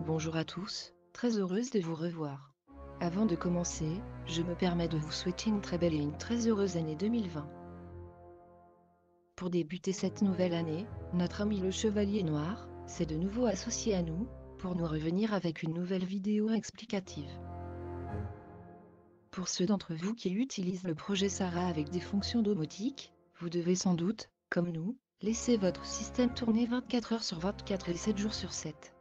Bonjour à tous, très heureuse de vous revoir. Avant de commencer, je me permets de vous souhaiter une très belle et une très heureuse année 2020. Pour débuter cette nouvelle année, notre ami le Chevalier Noir s'est de nouveau associé à nous, pour nous revenir avec une nouvelle vidéo explicative. Pour ceux d'entre vous qui utilisent le projet Sarah avec des fonctions domotique, vous devez sans doute, comme nous, laisser votre système tourner 24 heures sur 24 et 7 jours sur 7.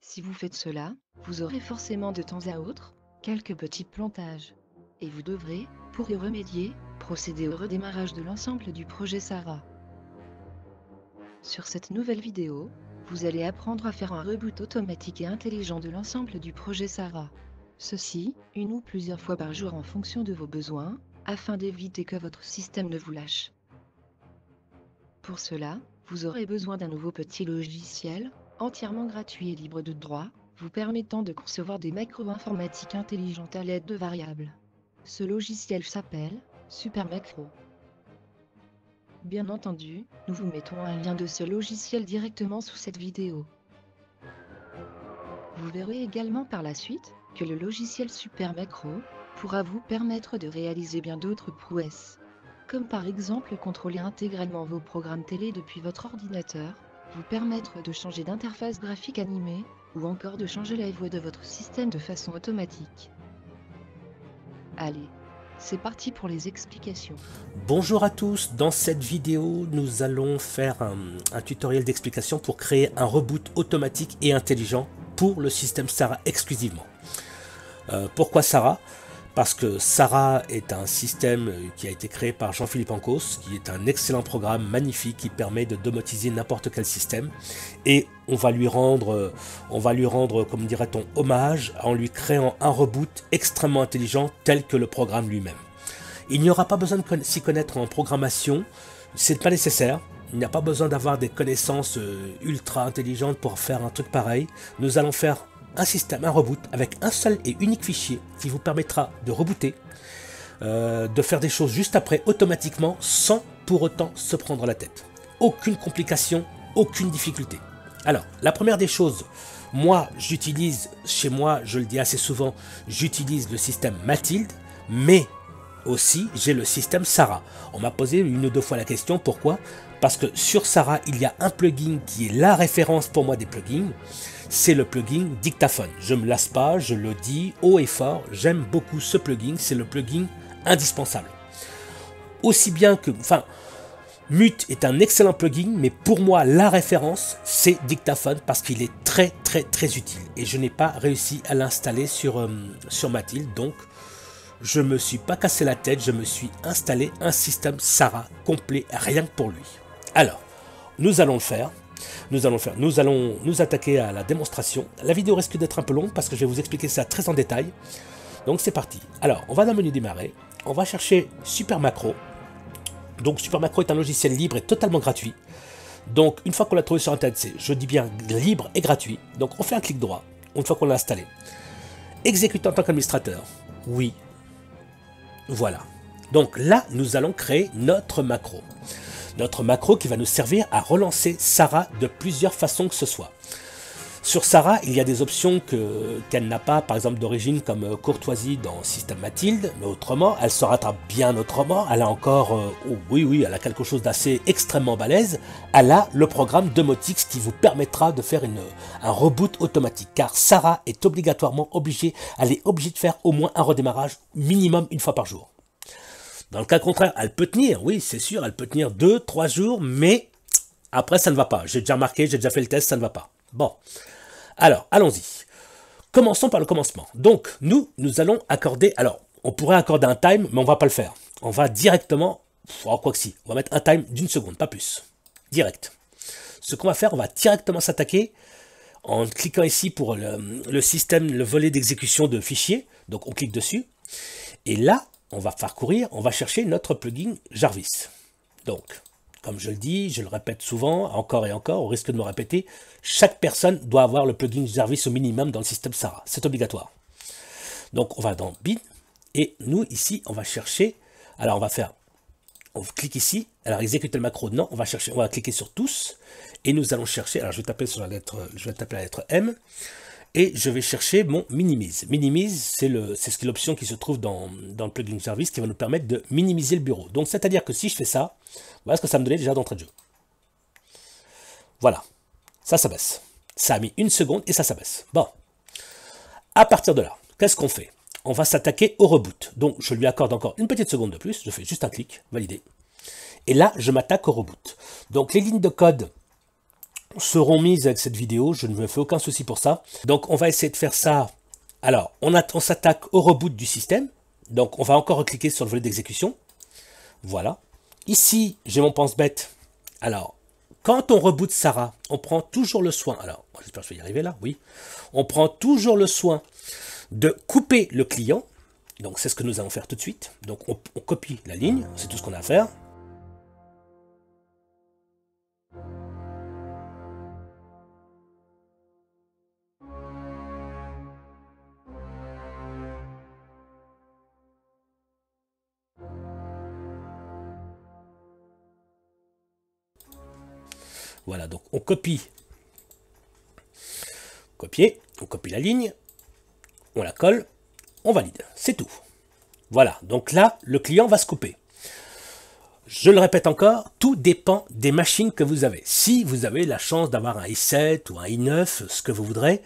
Si vous faites cela, vous aurez forcément de temps à autre quelques petits plantages. Et vous devrez, pour y remédier, procéder au redémarrage de l'ensemble du projet Sarah. Sur cette nouvelle vidéo, vous allez apprendre à faire un reboot automatique et intelligent de l'ensemble du projet Sarah. Ceci, une ou plusieurs fois par jour en fonction de vos besoins, afin d'éviter que votre système ne vous lâche. Pour cela, vous aurez besoin d'un nouveau petit logiciel, entièrement gratuit et libre de droit, vous permettant de concevoir des macros informatiques intelligentes à l'aide de variables. Ce logiciel s'appelle Super Macro. Bien entendu, nous vous mettons un lien de ce logiciel directement sous cette vidéo. Vous verrez également par la suite que le logiciel Super Macro pourra vous permettre de réaliser bien d'autres prouesses. Comme par exemple contrôler intégralement vos programmes télé depuis votre ordinateur, vous permettre de changer d'interface graphique animée, ou encore de changer la voix de votre système de façon automatique. Allez, c'est parti pour les explications. Bonjour à tous, dans cette vidéo nous allons faire un tutoriel d'explication pour créer un reboot automatique et intelligent pour le système Sarah exclusivement. Pourquoi Sarah? Parce que Sarah est un système qui a été créé par Jean-Philippe Ancos, qui est un excellent programme magnifique qui permet de domotiser n'importe quel système. Et on va lui rendre, comme dirait-on, hommage en lui créant un reboot extrêmement intelligent tel que le programme lui-même. Il n'y aura pas besoin de s'y connaître en programmation, c'est pas nécessaire. Il n'y a pas besoin d'avoir des connaissances ultra intelligentes pour faire un truc pareil. Nous allons faire un système, un reboot avec un seul et unique fichier qui vous permettra de rebooter, de faire des choses juste après automatiquement sans pour autant se prendre la tête. Aucune complication, aucune difficulté. Alors, la première des choses, moi j'utilise, chez moi je le dis assez souvent, j'utilise le système Mathilde, mais aussi j'ai le système Sarah. On m'a posé une ou deux fois la question, pourquoi? Parce que sur Sarah il y a un plugin qui est la référence pour moi des plugins, c'est le plugin Dictaphone. Je ne me lasse pas, je le dis haut et fort, j'aime beaucoup ce plugin, c'est le plugin indispensable. Aussi bien que, Mute est un excellent plugin, mais pour moi la référence c'est Dictaphone parce qu'il est très utile. Et je n'ai pas réussi à l'installer sur Mathilde, donc je me suis pas cassé la tête, je me suis installé un système Sarah complet, rien que pour lui. Alors, nous allons le faire. Nous allons nous attaquer à la démonstration. La vidéo risque d'être un peu longue parce que je vais vous expliquer ça très en détail. Donc c'est parti. Alors, on va dans le menu démarrer. On va chercher Super Macro. Donc Super Macro est un logiciel libre et totalement gratuit. Donc une fois qu'on l'a trouvé sur Internet, c'est, je dis bien libre et gratuit. Donc on fait un clic droit, une fois qu'on l'a installé. Exécuter en tant qu'administrateur. Oui. Voilà. Donc là, nous allons créer notre macro. Notre macro qui va nous servir à relancer Sarah de plusieurs façons que ce soit. Sur Sarah, il y a des options qu'elle n'a pas, par exemple d'origine comme courtoisie dans système Mathilde, mais autrement, elle se rattrape bien autrement. Elle a encore, oui, elle a quelque chose d'assez extrêmement balèze. Elle a le programme Domotix qui vous permettra de faire un reboot automatique, car Sarah est obligatoirement obligée, elle est obligée de faire au moins un redémarrage minimum une fois par jour. Dans le cas contraire, elle peut tenir, oui, c'est sûr, elle peut tenir 2-3 jours, mais après, ça ne va pas. J'ai déjà remarqué, j'ai déjà fait le test, ça ne va pas. Bon, alors, allons-y. Commençons par le commencement. Donc, nous allons accorder, alors, on pourrait accorder un time, mais on ne va pas le faire. On va directement, quoi que si, on va mettre un time d'1 seconde, pas plus. Direct. Ce qu'on va faire, on va directement s'attaquer en cliquant ici pour le système, le volet d'exécution de fichiers. Donc, on clique dessus. Et là, on va parcourir, on va chercher notre plugin Jarvis. Donc, comme je le dis, je le répète souvent, encore et encore, au risque de me répéter, chaque personne doit avoir le plugin service au minimum dans le système Sarah. C'est obligatoire. Donc on va dans bin, et nous ici, on va chercher, alors on clique ici, alors exécuter le macro, non, on va cliquer sur tous, et nous allons chercher, alors je vais taper la lettre M, et je vais chercher mon minimise. Minimise, c'est l'option qui se trouve dans le plugin service qui va nous permettre de minimiser le bureau. Donc c'est-à-dire que si je fais ça, voilà ce que ça me donnait déjà d'entrée de jeu. Voilà, ça baisse. Ça a mis 1 seconde et ça baisse. Bon, à partir de là, qu'est-ce qu'on fait? On va s'attaquer au reboot. Donc je lui accorde encore une petite seconde de plus, je fais juste un clic, valider. Et là, je m'attaque au reboot. Donc les lignes de code seront mises avec cette vidéo, je ne me fais aucun souci pour ça. Donc on va essayer de faire ça. Alors, on s'attaque au reboot du système. Donc on va encore cliquer sur le volet d'exécution. Voilà. Ici, j'ai mon pense-bête. Alors, quand on reboot Sarah, on prend toujours le soin. Alors, j'espère que je vais y arriver là, oui. On prend toujours le soin de couper le client. Donc c'est ce que nous allons faire tout de suite. Donc on copie la ligne, c'est tout ce qu'on a à faire. Voilà, donc on copie. Copier, on copie la ligne, on la colle, on valide, c'est tout. Voilà, donc là, le client va se couper. Je le répète encore, tout dépend des machines que vous avez. Si vous avez la chance d'avoir un i7 ou un i9, ce que vous voudrez,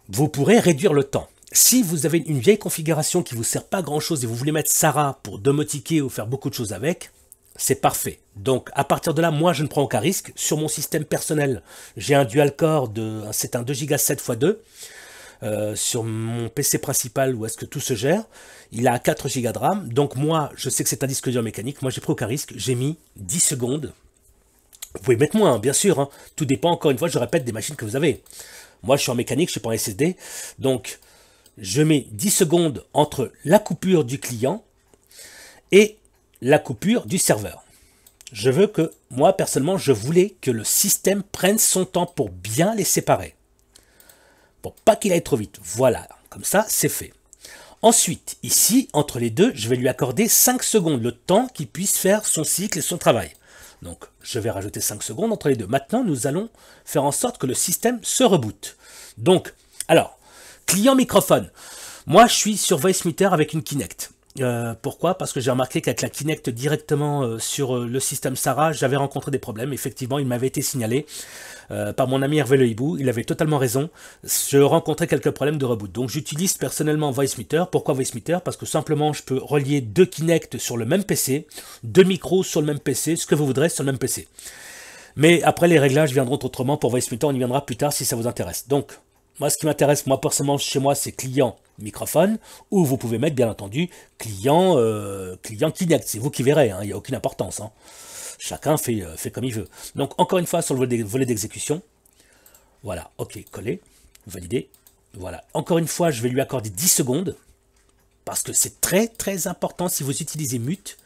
vous pourrez réduire le temps. Si vous avez une vieille configuration qui ne vous sert pas grand chose et vous voulez mettre Sarah pour domotiquer ou faire beaucoup de choses avec, c'est parfait. Donc à partir de là, moi je ne prends aucun risque. Sur mon système personnel, j'ai un dual core, c'est un 2 Go 7x2. Sur mon PC principal où est-ce que tout se gère, il a 4 Go de RAM. Donc moi, je sais que c'est un disque dur mécanique. Moi, j'ai pris aucun risque. J'ai mis 10 secondes. Vous pouvez mettre moins, hein, bien sûr. Hein. Tout dépend, encore une fois, je répète, des machines que vous avez. Moi, je suis en mécanique, je suis pas en SSD. Donc, je mets 10 secondes entre la coupure du client et la coupure du serveur. Je veux que, moi, personnellement, je voulais que le système prenne son temps pour bien les séparer. Pour pas qu'il aille trop vite. Voilà, comme ça, c'est fait. Ensuite, ici, entre les deux, je vais lui accorder 5 secondes, le temps qu'il puisse faire son cycle et son travail. Donc, je vais rajouter 5 secondes entre les deux. Maintenant, nous allons faire en sorte que le système se reboote. Donc, alors, client microphone. Moi, je suis sur Voicemeeter avec une Kinect. Pourquoi? Parce que j'ai remarqué qu'avec la Kinect directement sur le système Sarah, j'avais rencontré des problèmes. Effectivement, il m'avait été signalé par mon ami Hervé Le Hibou. Il avait totalement raison. Je rencontrais quelques problèmes de reboot. Donc j'utilise personnellement Voicemeeter. Pourquoi Voicemeeter? Parce que simplement, je peux relier 2 Kinect sur le même PC, 2 micros sur le même PC, ce que vous voudrez sur le même PC. Mais après, les réglages viendront autrement pour Voicemeeter. On y viendra plus tard si ça vous intéresse. Donc, moi, ce qui m'intéresse, moi, personnellement, chez moi, c'est client microphone, ou vous pouvez mettre, bien entendu, client Kinect. C'est vous qui verrez, hein, il n'y a aucune importance. Hein. Chacun fait comme il veut. Donc, encore une fois, sur le volet d'exécution, voilà, ok, coller, valider. Voilà, encore une fois, je vais lui accorder 10 secondes, parce que c'est très, très important si vous utilisez Mute.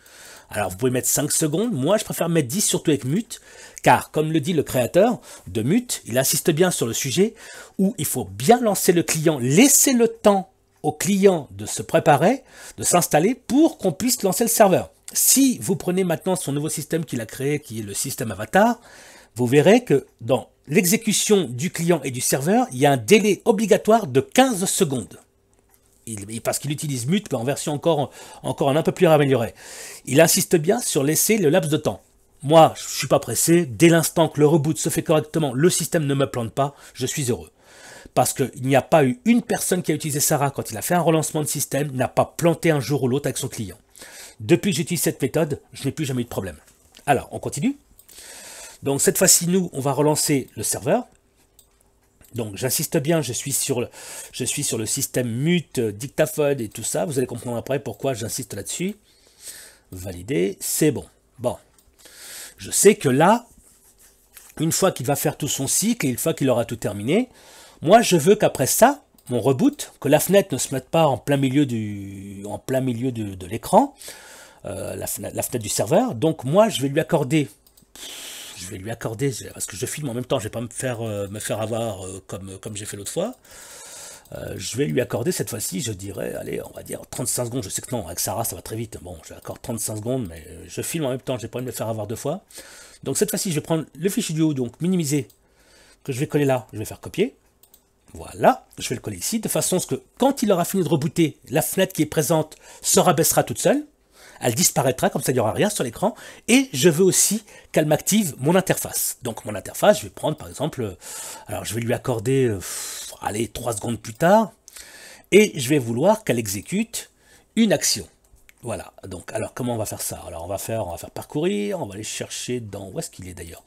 Alors, vous pouvez mettre 5 secondes. Moi, je préfère mettre 10, surtout avec Mute, car, comme le dit le créateur de Mute, il insiste bien sur le sujet où il faut bien lancer le client, laisser le temps au client de se préparer, de s'installer pour qu'on puisse lancer le serveur. Si vous prenez maintenant son nouveau système qu'il a créé, qui est le système Avatar, vous verrez que dans l'exécution du client et du serveur, il y a un délai obligatoire de 15 secondes. Parce qu'il utilise Mute, mais en version encore un peu plus améliorée. Il insiste bien sur laisser le laps de temps. Moi, je ne suis pas pressé. Dès l'instant que le reboot se fait correctement, le système ne me plante pas, je suis heureux. Parce qu'il n'y a pas eu une personne qui a utilisé Sarah quand il a fait un relancement de système, n'a pas planté un jour ou l'autre avec son client. Depuis que j'utilise cette méthode, je n'ai plus jamais eu de problème. Alors, on continue. Donc cette fois-ci, nous, on va relancer le serveur. Donc j'insiste bien, je suis sur le système Mute, dictaphone et tout ça. Vous allez comprendre après pourquoi j'insiste là-dessus. Valider, c'est bon. Bon, je sais que là, une fois qu'il va faire tout son cycle et une fois qu'il aura tout terminé, moi je veux qu'après ça, mon reboot, que la fenêtre ne se mette pas en plein milieu de l'écran, la fenêtre du serveur. Donc moi je vais lui accorder je vais lui accorder, parce que je filme en même temps, je vais pas me faire avoir comme j'ai fait l'autre fois. Je vais lui accorder cette fois-ci, je dirais, allez, on va dire 35 secondes. Je sais que non, avec Sarah, ça va très vite. Bon, je lui accorde 35 secondes, mais je filme en même temps, j'ai pas envie de me faire avoir deux fois. Donc cette fois-ci, je vais prendre le fichier du haut, donc minimiser, que je vais coller là, je vais faire copier. Voilà, je vais le coller ici, de façon à ce que quand il aura fini de rebooter, la fenêtre qui est présente se rabaissera toute seule. Elle disparaîtra, comme ça il n'y aura rien sur l'écran. Et je veux aussi qu'elle m'active mon interface. Donc mon interface, je vais prendre par exemple, alors je vais lui accorder, allez, 3 secondes plus tard. Et je vais vouloir qu'elle exécute une action. Voilà, donc alors comment on va faire ça? Alors on va faire parcourir, on va aller chercher dans, où est-ce qu'il est d'ailleurs?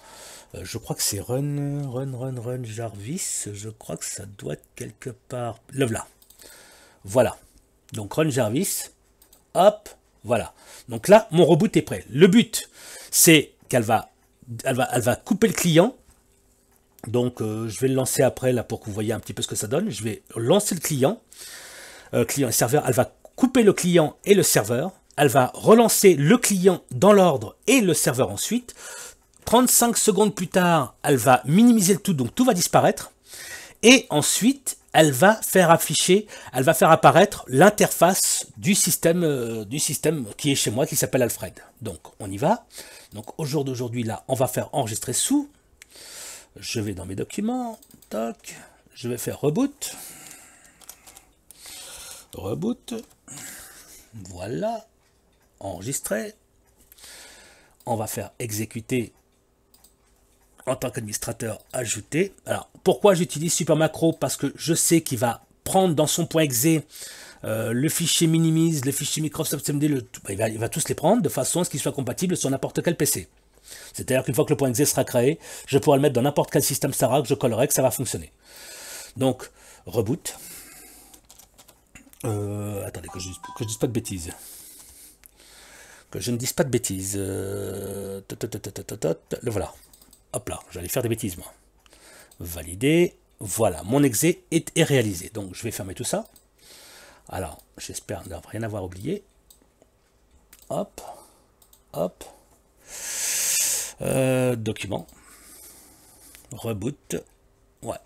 Je crois que c'est run Jarvis, je crois que ça doit être quelque part, le voilà. Voilà, donc run Jarvis, hop, voilà. Donc là, mon reboot est prêt. Le but, c'est qu'elle va couper le client. Donc je vais le lancer après là pour que vous voyez un petit peu ce que ça donne. Je vais lancer le client, client et serveur. Elle va couper le client et le serveur. Elle va relancer le client dans l'ordre et le serveur ensuite. 35 secondes plus tard, elle va minimiser le tout, donc tout va disparaître. Et ensuite, elle va faire apparaître l'interface du système qui est chez moi, qui s'appelle Alfred. Donc, on y va. Donc, au jour d'aujourd'hui, là, on va faire enregistrer sous. Je vais dans mes documents. Toc. Je vais faire reboot. Reboot. Voilà. Enregistrer. On va faire exécuter en tant qu'administrateur ajouter. Alors, pourquoi j'utilise Supermacro? Parce que je sais qu'il va prendre dans son point .exe le fichier minimise, le fichier Microsoft SMD, il va tous les prendre de façon à ce qu'ils soient compatibles sur n'importe quel PC. C'est-à-dire qu'une fois que le point .exe sera créé, je pourrai le mettre dans n'importe quel système Sarah que je collerai, que ça va fonctionner. Donc, reboot. Attendez, que je dise pas de bêtises. Que je ne dise pas de bêtises. Le voilà. Hop là, j'allais faire des bêtises moi. Valider. Voilà, mon exe est réalisé. Donc je vais fermer tout ça. Alors, j'espère ne rien avoir oublié. Hop. Hop. Document. Reboot. Ouais.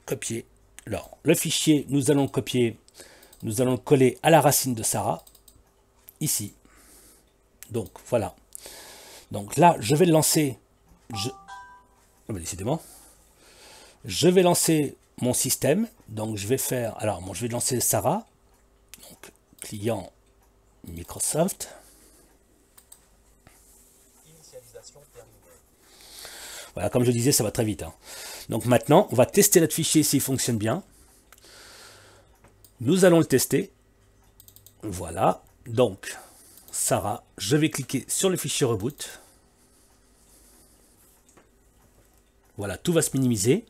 Copier. Alors, le fichier, nous allons le copier. Nous allons le coller à la racine de Sarah. Ici. Donc, voilà. Donc là, je vais le lancer. Décidément. Je vais lancer mon système. Donc, je vais faire... Alors, bon, je vais lancer Sarah. Donc, client Microsoft. Initialisation terminée. Voilà, comme je disais, ça va très vite. Hein. Donc, maintenant, on va tester notre fichier s'il fonctionne bien. Nous allons le tester. Voilà. Donc, Sarah, je vais cliquer sur le fichier reboot. Voilà, tout va se minimiser.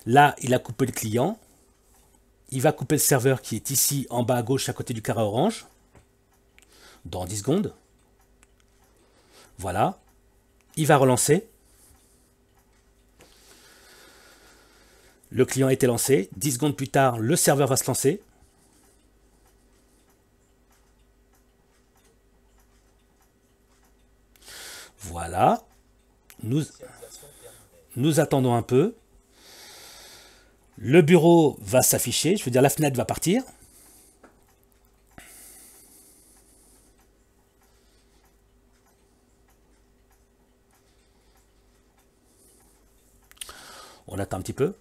Là, il a coupé le client. Il va couper le serveur qui est ici en bas à gauche à côté du carré orange. Dans 10 secondes. Voilà. Il va relancer. Le client a été lancé. 10 secondes plus tard, le serveur va se lancer. Voilà. Nous attendons un peu. Le bureau va s'afficher. Je veux dire, la fenêtre va partir. On attend un petit peu.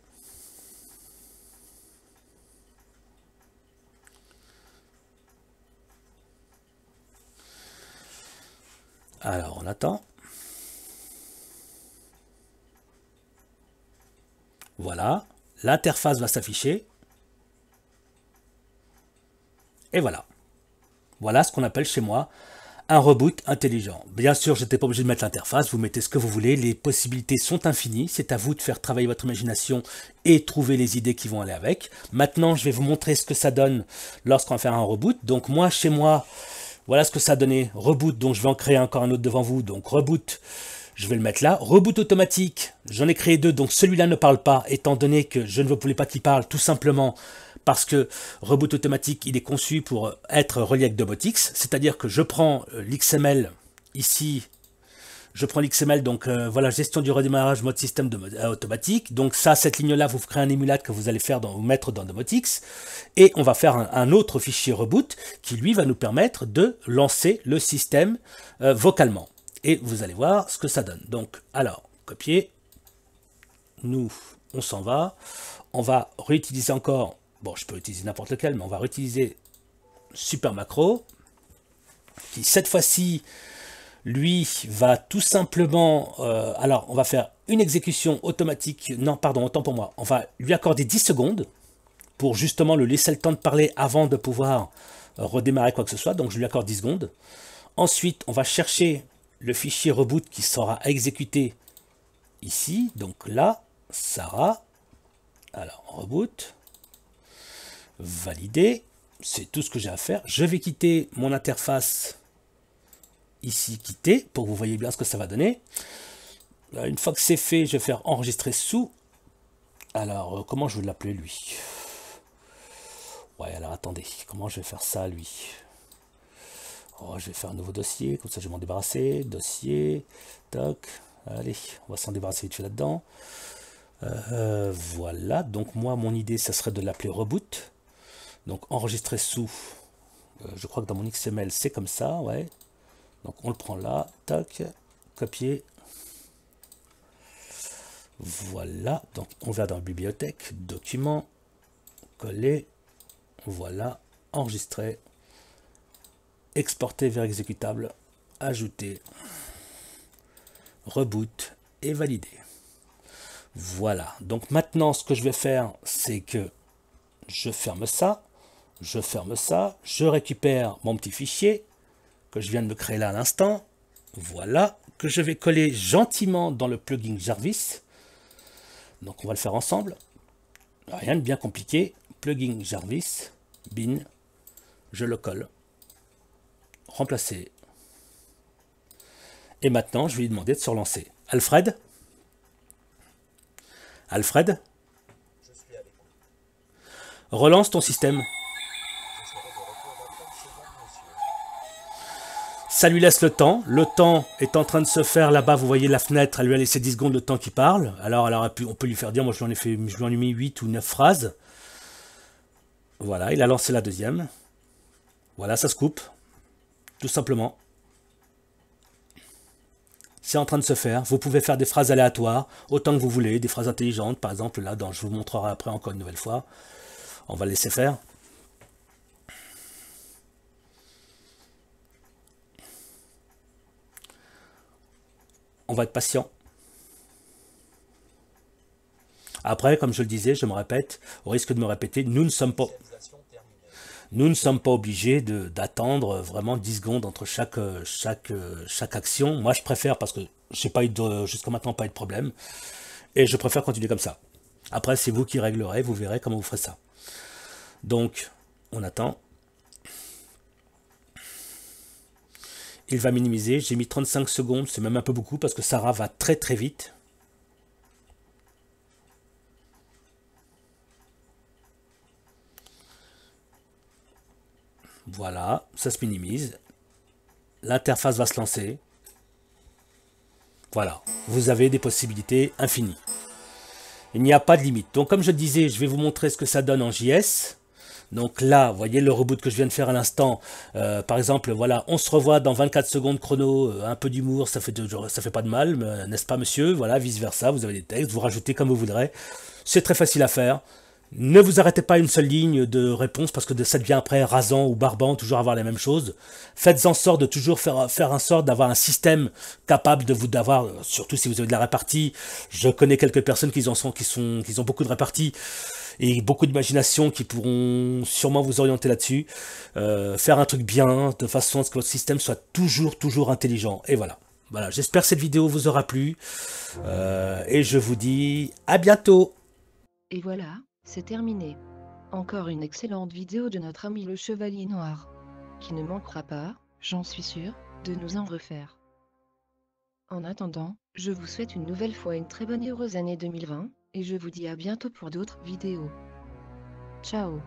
Alors, on attend. Voilà. L'interface va s'afficher. Et voilà. Voilà ce qu'on appelle chez moi un reboot intelligent. Bien sûr, je n'étais pas obligé de mettre l'interface. Vous mettez ce que vous voulez. Les possibilités sont infinies. C'est à vous de faire travailler votre imagination et trouver les idées qui vont aller avec. Maintenant, je vais vous montrer ce que ça donne lorsqu'on va faire un reboot. Donc moi, chez moi, voilà ce que ça a donné. Reboot, donc je vais en créer encore un autre devant vous. Donc reboot, je vais le mettre là. Reboot automatique, j'en ai créé deux. Donc celui-là ne parle pas, étant donné que je ne voulais pas qu'il parle, tout simplement parce que reboot automatique, il est conçu pour être relié avec Domotix. C'est-à-dire que je prends l'XML ici, Je prends l'XML, donc voilà, gestion du redémarrage, mode système automatique. Donc ça, cette ligne-là, vous créez un émulate que vous allez faire vous mettre dans Domotix. Et on va faire un autre fichier reboot qui, lui, va nous permettre de lancer le système vocalement. Et vous allez voir ce que ça donne. Donc, alors, copier. Nous, on s'en va. On va réutiliser encore, bon, je peux utiliser n'importe lequel, mais on va réutiliser Super Macro, qui cette fois-ci, lui, va tout simplement, alors, on va faire une exécution automatique, non, pardon, autant pour moi, on va lui accorder 10 secondes, pour justement le laisser le temps de parler avant de pouvoir redémarrer quoi que ce soit, donc je lui accorde 10 secondes. Ensuite, on va chercher le fichier reboot qui sera exécuté ici, donc là, Sarah, alors reboot, valider, c'est tout ce que j'ai à faire. Je vais quitter mon interface ici, quitter, pour que vous voyez bien ce que ça va donner. Là, une fois que c'est fait, je vais faire enregistrer sous. Alors, comment je vais l'appeler lui? Ouais, alors attendez, comment je vais faire ça lui? Oh, je vais faire un nouveau dossier, comme ça je vais m'en débarrasser. Dossier, toc, allez, on va s'en débarrasser vite fait là-dedans. Voilà, donc moi mon idée ça serait de l'appeler reboot. Donc enregistrer sous, je crois que dans mon XML c'est comme ça, ouais. Donc on le prend là, tac, copier. Voilà, donc on va dans la bibliothèque, document, coller, voilà, enregistrer, exporter vers exécutable, ajouter, reboot et valider. Voilà, donc maintenant ce que je vais faire, c'est que je ferme ça, je récupère mon petit fichier que je viens de me créer là à l'instant, voilà, que je vais coller gentiment dans le plugin Jarvis. Donc on va le faire ensemble, rien de bien compliqué, plugin Jarvis, bin, je le colle, remplacer. Et maintenant je vais lui demander de se relancer. Alfred? Alfred? Relance ton système. Ça lui laisse le temps. Le temps est en train de se faire là-bas. Vous voyez la fenêtre, elle lui a laissé 10 secondes le temps qu'il parle. Alors on peut lui faire dire, moi je lui en ai mis 8 ou 9 phrases. Voilà, il a lancé la deuxième. Voilà, ça se coupe. Tout simplement. C'est en train de se faire. Vous pouvez faire des phrases aléatoires, autant que vous voulez, des phrases intelligentes. Par exemple, là, je vous montrerai après encore une nouvelle fois. On va le laisser faire. On va être patient. Après, comme je le disais, je me répète, au risque de me répéter, nous ne sommes pas obligés d'attendre vraiment 10 secondes entre chaque action. Moi, je préfère, parce que j'ai pas eu jusqu'à maintenant pas eu de problème, et je préfère continuer comme ça. Après, c'est vous qui réglerez, vous verrez comment vous ferez ça. Donc, on attend. Il va minimiser, j'ai mis 35 secondes, c'est même un peu beaucoup parce que Sarah va très très vite. Voilà, ça se minimise. L'interface va se lancer. Voilà, vous avez des possibilités infinies. Il n'y a pas de limite. Donc comme je le disais, je vais vous montrer ce que ça donne en JS. Donc là, vous voyez le reboot que je viens de faire à l'instant. Par exemple, voilà, on se revoit dans 24 secondes chrono, un peu d'humour, ça fait pas de mal, n'est-ce pas monsieur? Voilà, vice versa, vous avez des textes, vous rajoutez comme vous voudrez. C'est très facile à faire. Ne vous arrêtez pas à une seule ligne de réponse parce que ça devient après rasant ou barbant, toujours avoir les mêmes choses. Faites en sorte de toujours faire en sorte d'avoir un système capable de vous d'avoir, surtout si vous avez de la répartie. Je connais quelques personnes qui ont beaucoup de répartie et beaucoup d'imagination qui pourront sûrement vous orienter là-dessus. Faire un truc bien, de façon à ce que votre système soit toujours intelligent. Et voilà. Voilà, j'espère que cette vidéo vous aura plu. Et je vous dis à bientôt. Et voilà, c'est terminé. Encore une excellente vidéo de notre ami le Chevalier Noir. Qui ne manquera pas, j'en suis sûr, de nous en refaire. En attendant, je vous souhaite une nouvelle fois une très bonne et heureuse année 2020, et je vous dis à bientôt pour d'autres vidéos. Ciao.